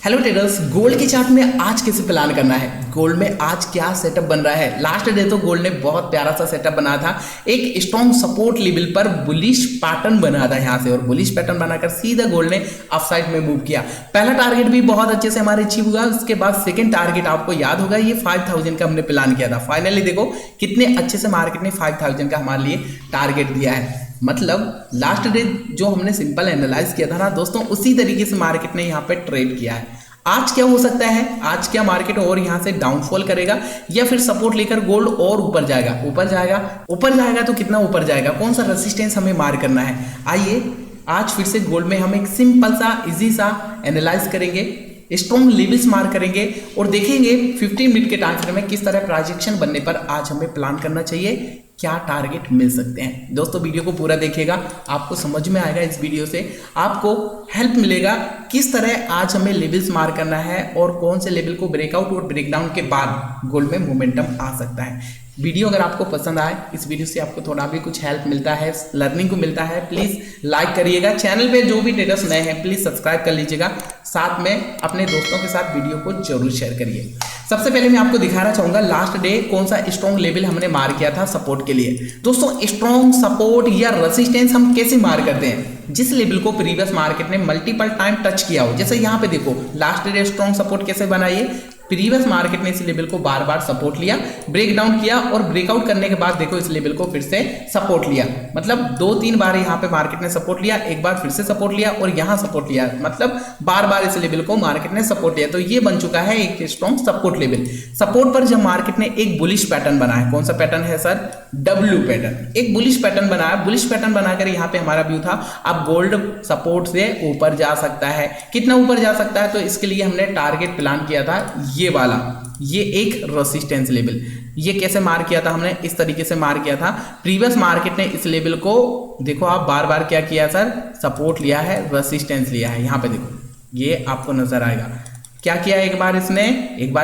Hello traders, gold के chart में आज कैसे प्लान करना है, गोल्ड में आज क्या सेटअप बन रहा है। लास्ट डे तो गोल्ड ने बहुत प्यारा सा सेटअप बना था, एक स्ट्रॉन्ग सपोर्ट लेवल पर बुलिश पैटर्न बना था यहाँ से, और बुलिश पैटर्न बनाकर सीधा गोल्ड ने अपसाइड में मूव किया। पहला टारगेट भी बहुत अच्छे से हमारे अचीव हुआ, उसके बाद सेकंड टारगेट आपको याद होगा ये 5000 का हमने प्लान किया था। फाइनली देखो कितने अच्छे से मार्केट ने 5000 का हमारे लिए टारगेट दिया है। मतलब लास्ट डे जो हमने सिंपल एनालाइज किया था ना दोस्तों, उसी तरीके से मार्केट ने यहाँ पे ट्रेड किया है। आज क्या हो सकता है, आज क्या मार्केट और यहाँ से डाउनफॉल करेगा या फिर सपोर्ट लेकर गोल्ड और ऊपर जाएगा। ऊपर जाएगा तो कितना ऊपर जाएगा, कौन सा रेजिस्टेंस हमें मार करना है। आइए आज फिर से गोल्ड में हम एक सिंपल सा इजी सा एनालाइज करेंगे, स्ट्रॉन्ग लेवल्स मार करेंगे और देखेंगे 15 मिनट के टाइम फ्रेम में किस तरह प्रोजेक्शन बनने पर आज हमें प्लान करना चाहिए, क्या टारगेट मिल सकते हैं। दोस्तों वीडियो को पूरा देखिएगा, आपको समझ में आएगा, इस वीडियो से आपको हेल्प मिलेगा किस तरह आज हमें लेवल्स मार करना है और कौन से लेवल को ब्रेकआउट और ब्रेकडाउन के बाद गोल्ड में मोमेंटम आ सकता है। वीडियो अगर आपको पसंद आए, इस वीडियो से आपको थोड़ा भी कुछ हेल्प मिलता है, लर्निंग को मिलता है, प्लीज लाइक करिएगा। चैनल पे जो भी ट्रेडर्स नए हैं प्लीज सब्सक्राइब कर लीजिएगा, साथ में अपने दोस्तों के साथ वीडियो को जरूर शेयर करिए। सबसे पहले मैं आपको दिखाना चाहूंगा लास्ट डे कौन सा स्ट्रॉन्ग लेवल हमने मार किया था सपोर्ट के लिए। दोस्तों स्ट्रॉन्ग सपोर्ट या रेजिस्टेंस हम कैसे मार करते हैं, जिस लेवल को प्रीवियस मार्केट ने मल्टीपल टाइम टच किया हो। जैसे यहाँ पे देखो लास्ट डे स्ट्रॉन्ग सपोर्ट कैसे बनाइए, प्रीवियस मार्केट ने इस लेवल को बार बार सपोर्ट लिया, ब्रेक डाउन किया और ब्रेकआउट करने के बाद देखो इस लेवल को फिर से सपोर्ट लिया। मतलब 2-3 बार यहाँ पे मार्केट ने सपोर्ट लिया, एक बार फिर से सपोर्ट लिया और यहाँ सपोर्ट लिया, मतलब बार बार इस लेवल को मार्केट ने सपोर्ट लिया। तो ये बन चुका है एक स्ट्रॉन्ग सपोर्ट लेवल। सपोर्ट पर जब मार्केट ने एक बुलिश पैटर्न बनाया, कौन सा पैटर्न है सर, डब्ल्यू पैटर्न, एक बुलिश पैटर्न बनाया। बुलिश पैटर्न बनाकर यहाँ पे हमारा व्यू था अब गोल्ड सपोर्ट से ऊपर जा सकता है। कितना ऊपर जा सकता है, तो इसके लिए हमने टारगेट प्लान किया था ये वाला, ये एक रेजिस्टेंस लेवल। ये कैसे मार किया था हमने, इस तरीके से मार किया था। प्रीवियस मार्केट ने इस लेवल को देखो आप बार बार क्या किया सर, सपोर्ट लिया है, रेजिस्टेंस लिया है। यहाँ पे देखो ये आपको नजर आएगा क्या किया, एक बार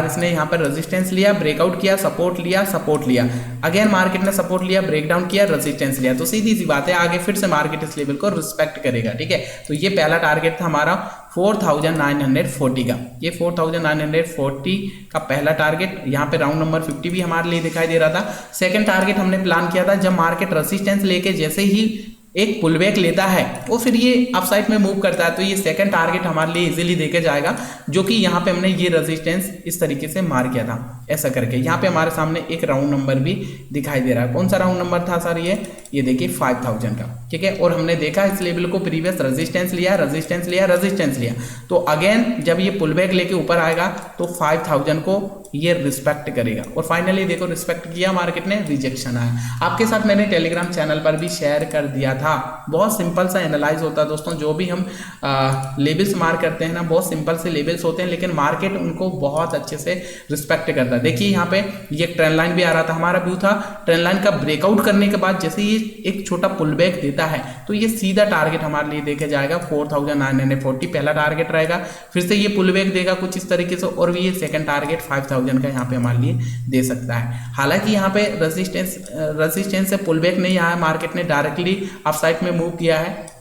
इसने यहाँ पर रेजिस्टेंस लिया, ब्रेकआउट किया, सपोर्ट लिया, अगेन मार्केट ने सपोर्ट लिया, ब्रेकडाउन किया, रेजिस्टेंस लिया। तो सीधी सी बात है आगे फिर से मार्केट इस लेवल को रिस्पेक्ट करेगा। ठीक है, तो ये पहला टारगेट था हमारा 4940 का, ये 4940 का पहला टारगेट। यहाँ पे राउंड नंबर 50 भी हमारे लिए दिखाई दे रहा था। सेकंड टारगेट हमने प्लान किया था जब मार्केट रेजिस्टेंस लेके जैसे ही एक पुलबैक लेता है वो फिर ये अपसाइड में मूव करता है, तो ये सेकंड टारगेट हमारे लिए इजीली देके जाएगा, जो कि यहाँ पे हमने ये रेजिस्टेंस इस तरीके से मार किया था ऐसा करके। यहाँ पे हमारे सामने एक राउंड नंबर भी दिखाई दे रहा है, कौन सा राउंड नंबर था सर, ये देखिए 5000 का। ठीक है, और हमने देखा इस लेवल को प्रीवियस रेजिस्टेंस लिया, तो अगेन जब ये पुलबैक लेके ऊपर आएगा तो 5000 को ये रिस्पेक्ट करेगा और फाइनली देखो रिस्पेक्ट किया मार्केट ने, रिजेक्शन आया। आपके साथ मैंने टेलीग्राम चैनल पर भी शेयर कर दिया था, बहुत सिंपल सा एनालाइज होता है दोस्तों। जो भी हम लेवल्स मार करते हैं ना, बहुत सिंपल से लेवल्स होते हैं, लेकिन मार्केट उनको बहुत अच्छे से रिस्पेक्ट करता है। देखिए यहाँ पे ये ट्रेंड लाइन भी आ रहा था, हमारा व्यू था ट्रेंड लाइन का ब्रेकआउट करने के बाद जैसे ये एक छोटा पुलबैक देता है तो ये सीधा टारगेट हमारे लिए देखे जाएगा 4940 पहला टारगेट रहेगा। फिर से ये पुलबैक देगा कुछ इस तरीके से और ये सेकंड टारगेट 5000 का यहाँ पे हमारे लिए दे सकता है। हालांकि यहाँ पे रेजिस्टेंस से पुलबैक नहीं आया, मार्केट ने डायरेक्टली अपसाइड में मूव किया है।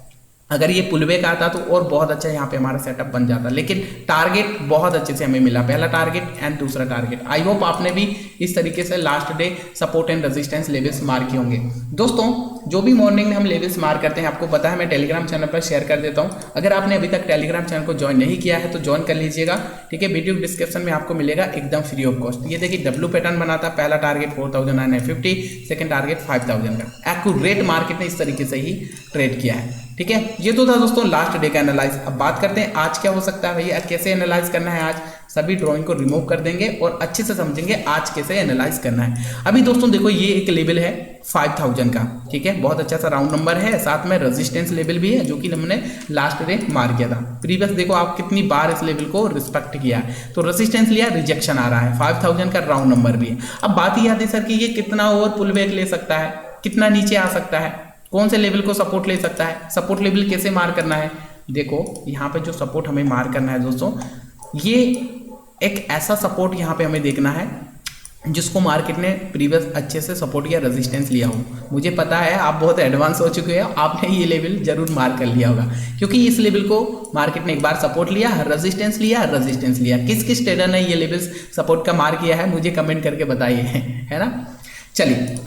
अगर ये पुलबैक आता तो और बहुत अच्छा यहाँ पे हमारा सेटअप बन जाता, लेकिन टारगेट बहुत अच्छे से हमें मिला, पहला टारगेट एंड दूसरा टारगेट। आई होप आपने भी इस तरीके से last day support and resistance levels मार किए होंगे। दोस्तों जो भी मॉर्निंग में हम लेवल्स मार करते हैं आपको पता है, मैं टेलीग्राम चैनल पर शेयर कर देता हूँ। अगर आपने अभी तक टेलीग्राम चैनल को ज्वाइन नहीं किया है तो ज्वाइन कर लीजिएगा। ठीक है, वीडियो डिस्क्रिप्शन में आपको मिलेगा एकदम फ्री ऑफ कॉस्ट। ये देखिए डब्ल्यू पैटर्न बना था, पहला टारगेट 4950, सेकंड टारगेट 5000 का। एक्यूरेट मार्केट ने इस तरीके से ही ट्रेड किया है। ठीक है, ये तो था दोस्तों लास्ट डे का एनालाइज। अब बात करते हैं आज क्या हो सकता है भैया, कैसे एनालाइज करना है। आज सभी ड्राइंग को रिमूव कर देंगे और अच्छे से समझेंगे आज कैसे एनालाइज करना है। अभी दोस्तों देखो ये एक लेवल है 5000 का, ठीक है, बहुत अच्छा सा राउंड नंबर है, साथ में रेजिस्टेंस लेवल भी है जो कि हमने लास्ट डे मार किया था। प्रीवियस देखो आप कितनी बार इस लेवल को रिस्पेक्ट किया है, तो रेजिस्टेंस लिया, रिजेक्शन आ रहा है, 5000 का राउंड नंबर भी है। अब बात ये आती है सर कि ये कितना और पुलबैक ले सकता है, कितना नीचे आ सकता है, कौन से लेवल को सपोर्ट ले सकता है, सपोर्ट लेवल कैसे मार करना है। देखो यहाँ पे जो सपोर्ट हमें मार करना है दोस्तों, ये एक ऐसा सपोर्ट यहाँ पे हमें देखना है जिसको मार्केट ने प्रीवियस अच्छे से सपोर्ट या रेजिस्टेंस लिया हो। मुझे पता है आप बहुत एडवांस हो चुके हैं, आपने ये लेवल जरूर मार्क कर लिया होगा, क्योंकि इस लेवल को मार्केट ने एक बार सपोर्ट लिया, रेजिस्टेंस लिया, रेजिस्टेंस लिया। किस किस ट्रेडर ने ये लेवल्स सपोर्ट का मार्क किया है मुझे कमेंट करके बताइए, है ना। चलिए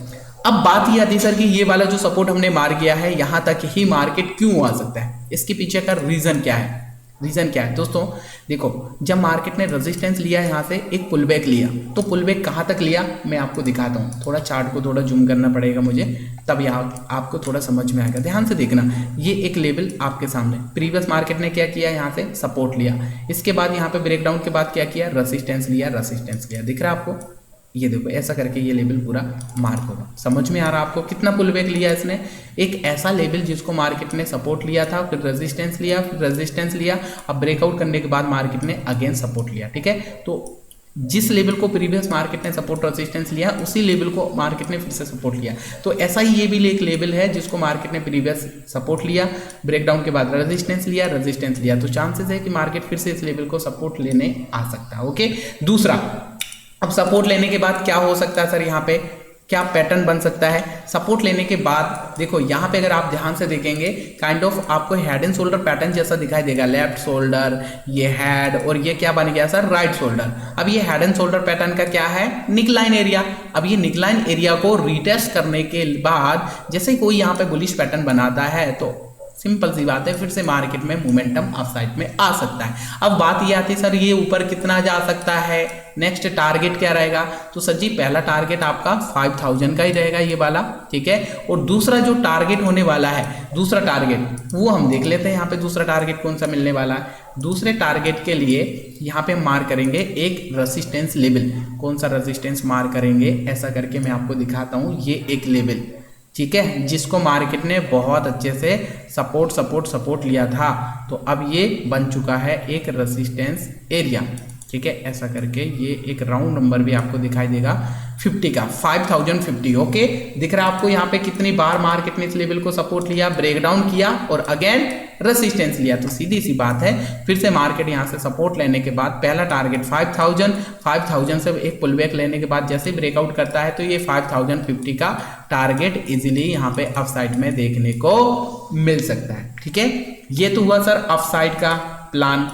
अब बात ये आती है सर कि ये वाला जो सपोर्ट हमने मार्क किया है यहाँ तक ही मार्केट क्यों आ सकता है, इसके पीछे का रीजन क्या है। रीजन क्या है दोस्तों, देखो जब मार्केट ने रेजिस्टेंस लिया यहाँ से एक पुल बैक लिया, तो पुल बैक कहाँ तक लिया मैं आपको दिखाता हूँ। थोड़ा चार्ट को थोड़ा जूम करना पड़ेगा मुझे, तब यहाँ आपको थोड़ा समझ में आएगा। ध्यान से देखना, ये एक लेवल आपके सामने प्रीवियस मार्केट ने क्या किया, यहाँ से सपोर्ट लिया, इसके बाद यहाँ पे ब्रेकडाउन के बाद क्या किया, रेजिस्टेंस लिया, रेजिस्टेंस लिया। दिख रहा है आपको, ये देखो ऐसा करके ये लेवल पूरा मार्क होगा। समझ में आ रहा है आपको कितना पुल बैक लिया इसने, एक ऐसा लेवल जिसको मार्केट ने सपोर्ट लिया था, फिर रेजिस्टेंस लिया, फिर रेजिस्टेंस लिया, अब ब्रेकआउट करने के बाद मार्केट ने अगेन सपोर्ट लिया। ठीक है, तो जिस लेवल को प्रीवियस मार्केट ने सपोर्ट रेजिस्टेंस लिया, उसी लेवल को मार्केट ने फिर से सपोर्ट लिया। तो ऐसा ही ये भी एक लेवल है जिसको मार्केट ने प्रीवियस सपोर्ट लिया, ब्रेकडाउन के बाद रेजिस्टेंस लिया, रेजिस्टेंस लिया, तो चांसेस है कि मार्केट फिर से इस लेवल को सपोर्ट लेने आ सकता है। ओके, दूसरा, अब सपोर्ट लेने के बाद क्या हो सकता है सर, यहाँ पे क्या पैटर्न बन सकता है। सपोर्ट लेने के बाद देखो यहाँ पे अगर आप ध्यान से देखेंगे काइंड ऑफ आपको हेड एंड शोल्डर पैटर्न जैसा दिखाई देगा, लेफ्ट शोल्डर, ये हेड, और ये क्या बन गया सर, राइट शोल्डर। अब ये हेड एंड शोल्डर पैटर्न का क्या है, निकलाइन एरिया। अब ये निकलाइन एरिया को रिटेस्ट करने के बाद जैसे कोई यहाँ पे बुलिश पैटर्न बनाता है, तो सिंपल सी बात है फिर से मार्केट में मोमेंटम अपसाइड में आ सकता है। अब बात ये आती है सर ये ऊपर कितना जा सकता है, नेक्स्ट टारगेट क्या रहेगा। तो सर जी पहला टारगेट आपका 5000 का ही रहेगा ये वाला, ठीक है। और दूसरा जो टारगेट होने वाला है, दूसरा टारगेट वो हम देख लेते हैं यहाँ पे दूसरा टारगेट कौन सा मिलने वाला है। दूसरे टारगेट के लिए यहाँ पे मार्क करेंगे एक रेजिस्टेंस लेवल। कौन सा रेजिस्टेंस मार्क करेंगे, ऐसा करके मैं आपको दिखाता हूँ, ये एक लेवल, ठीक है, जिसको मार्केट ने बहुत अच्छे से सपोर्ट लिया था। तो अब ये बन चुका है एक रेजिस्टेंस एरिया, ठीक है। ऐसा करके ये एक राउंड नंबर भी आपको दिखाई देगा 50 का, 5050। ओके, दिख रहा है आपको यहाँ पे कितनी बार मार्केट ने इस लेवल को सपोर्ट लिया, ब्रेकडाउन किया और अगेन रेजिस्टेंस लिया। तो सीधी सी बात है फिर से मार्केट यहाँ से सपोर्ट लेने के बाद पहला टारगेट 5000 से एक पुलबैक लेने के बाद जैसे ब्रेकआउट करता है तो ये 5050 का टारगेट इजीली यहाँ पे अपसाइड में देखने को मिल सकता है। ठीक है, ये तो हुआ सर अपसाइड का प्लान।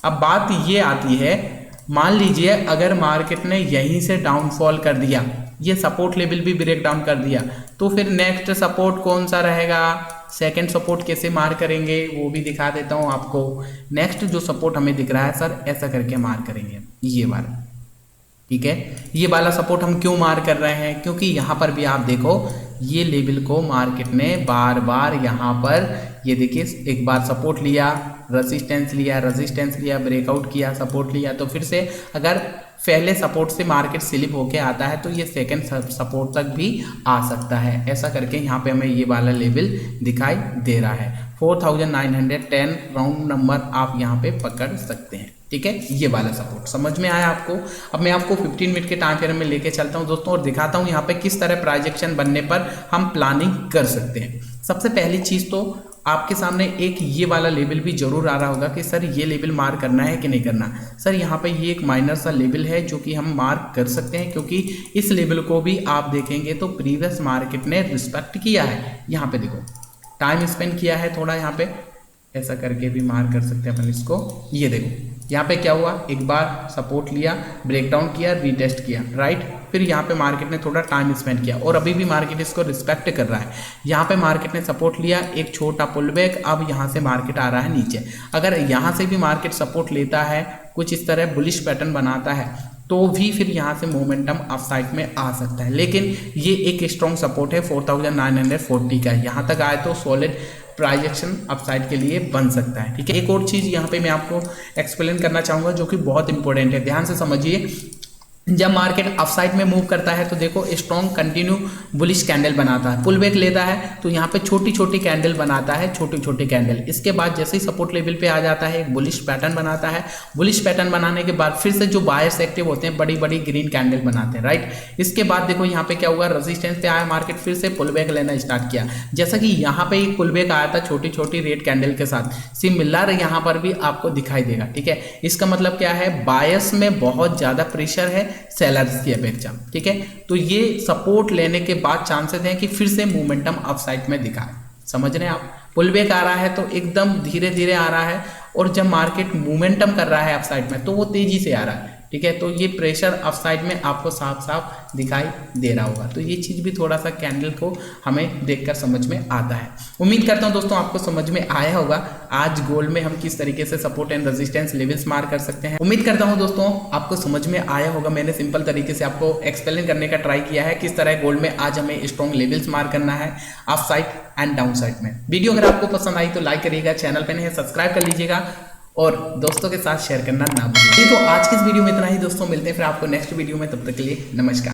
अब बात ये आती है, मान लीजिए अगर मार्केट ने यहीं से डाउनफॉल कर दिया, ये सपोर्ट लेवल भी ब्रेक डाउन कर दिया, तो फिर नेक्स्ट सपोर्ट कौन सा रहेगा, सेकंड सपोर्ट कैसे मार्क करेंगे वो भी दिखा देता हूं आपको। नेक्स्ट जो सपोर्ट हमें दिख रहा है सर, ऐसा करके मार्क करेंगे ये वाला, ठीक है। ये वाला सपोर्ट हम क्यों मार्क कर रहे हैं, क्योंकि यहाँ पर भी आप देखो ये लेवल को मार्केट ने बार बार यहाँ पर ये देखिए एक बार सपोर्ट लिया, रेजिस्टेंस लिया, ब्रेकआउट किया, सपोर्ट लिया, तो फिर से अगर पहले सपोर्ट से मार्केट स्लिप होके आता है तो ये सेकंड सपोर्ट तक भी आ सकता है। ऐसा करके यहाँ पे हमें ये वाला लेवल दिखाई दे रहा है 4910 राउंड नंबर आप यहाँ पे पकड़ सकते हैं। ठीक है, ये वाला सपोर्ट समझ में आया आपको। अब मैं आपको 15 मिनट के टाइम फ्रेम में लेके चलता हूँ दोस्तों और दिखाता हूँ यहाँ पे किस तरह प्राइजेक्शन बनने पर हम प्लानिंग कर सकते हैं। सबसे पहली चीज तो आपके सामने एक ये वाला लेवल भी जरूर आ रहा होगा कि सर ये लेवल मार्क करना है कि नहीं करना। सर यहाँ पे ये एक माइनर सा लेवल है जो कि हम मार्क कर सकते हैं, क्योंकि इस लेवल को भी आप देखेंगे तो प्रीवियस मार्केट ने रिस्पेक्ट किया है। यहाँ पे देखो टाइम स्पेंड किया है थोड़ा, यहाँ पे ऐसा करके भी मार्क कर सकते हैं अपन इसको। ये देखो यहाँ पे क्या हुआ, एक बार सपोर्ट लिया, ब्रेकडाउन किया, रीटेस्ट किया, राइट। फिर यहाँ पे मार्केट ने थोड़ा टाइम स्पेंड किया और अभी भी मार्केट इसको रिस्पेक्ट कर रहा है। यहाँ पे मार्केट ने सपोर्ट लिया, एक छोटा पुलबैक, अब यहाँ से मार्केट आ रहा है नीचे। अगर यहाँ से भी मार्केट सपोर्ट लेता है, कुछ इस तरह बुलिश पैटर्न बनाता है, तो भी फिर यहाँ से मोमेंटम अपसाइड में आ सकता है। लेकिन ये एक स्ट्रॉन्ग सपोर्ट है 4940 का, यहाँ तक आए तो सॉलिड प्राइजेक्शन अपसाइड के लिए बन सकता है। ठीक है, एक और चीज़ यहाँ पे मैं आपको एक्सप्लेन करना चाहूँगा जो कि बहुत इंपॉर्टेंट है, ध्यान से समझिए। जब मार्केट अपसाइड में मूव करता है तो देखो स्ट्रॉन्ग कंटिन्यू बुलिश कैंडल बनाता है, पुल बैक लेता है तो यहाँ पे छोटी छोटी कैंडल बनाता है, छोटी छोटी कैंडल। इसके बाद जैसे ही सपोर्ट लेवल पे आ जाता है एक बुलिश पैटर्न बनाता है। बुलिश पैटर्न बनाने के बाद फिर से जो बायर्स एक्टिव होते हैं बड़ी बड़ी ग्रीन कैंडल बनाते हैं, राइट। इसके बाद देखो यहाँ पे क्या हुआ, रेजिस्टेंस पे आया मार्केट, फिर से पुल बैक लेना स्टार्ट किया। जैसा कि यहाँ पे एक पुल बैक आया था छोटी छोटी रेड कैंडल के साथ, सिमिलर यहाँ पर भी आपको दिखाई देगा। ठीक है, इसका मतलब क्या है, बायर्स में बहुत ज़्यादा प्रेशर है सेलर्स की अपेक्षा। ठीक है, तो ये सपोर्ट लेने के बाद चांसेस हैं कि फिर से मोमेंटम अपसाइड में दिखाए। समझ रहे हैं आप, पुल बैक आ रहा है तो एकदम धीरे धीरे आ रहा है, और जब मार्केट मोमेंटम कर रहा है अपसाइड में तो वो तेजी से आ रहा है। ठीक है, तो ये प्रेशर अपसाइड में आपको साफ साफ दिखाई दे रहा होगा। तो ये चीज़ भी थोड़ा सा कैंडल को हमें देखकर समझ में आता है। उम्मीद करता हूं दोस्तों आपको समझ में आया होगा आज गोल्ड में हम किस तरीके से support and resistance levels mark कर सकते हैं। उम्मीद करता हूं दोस्तों आपको समझ में आया होगा। मैंने सिंपल तरीके से आपको एक्सप्लेन करने का ट्राई किया है किस तरह गोल्ड में आज हमें स्ट्रॉन्ग लेवल्स मार्क करना है up side and down side में। वीडियो अगर आपको पसंद आई तो लाइक करिएगा, चैनल पे नहीं है सब्सक्राइब कर लीजिएगा और दोस्तों के साथ शेयर करना ना भूलिए। तो आज की इस वीडियो में इतना ही दोस्तों, मिलते हैं फिर आपको नेक्स्ट वीडियो में, तब तक के लिए नमस्कार।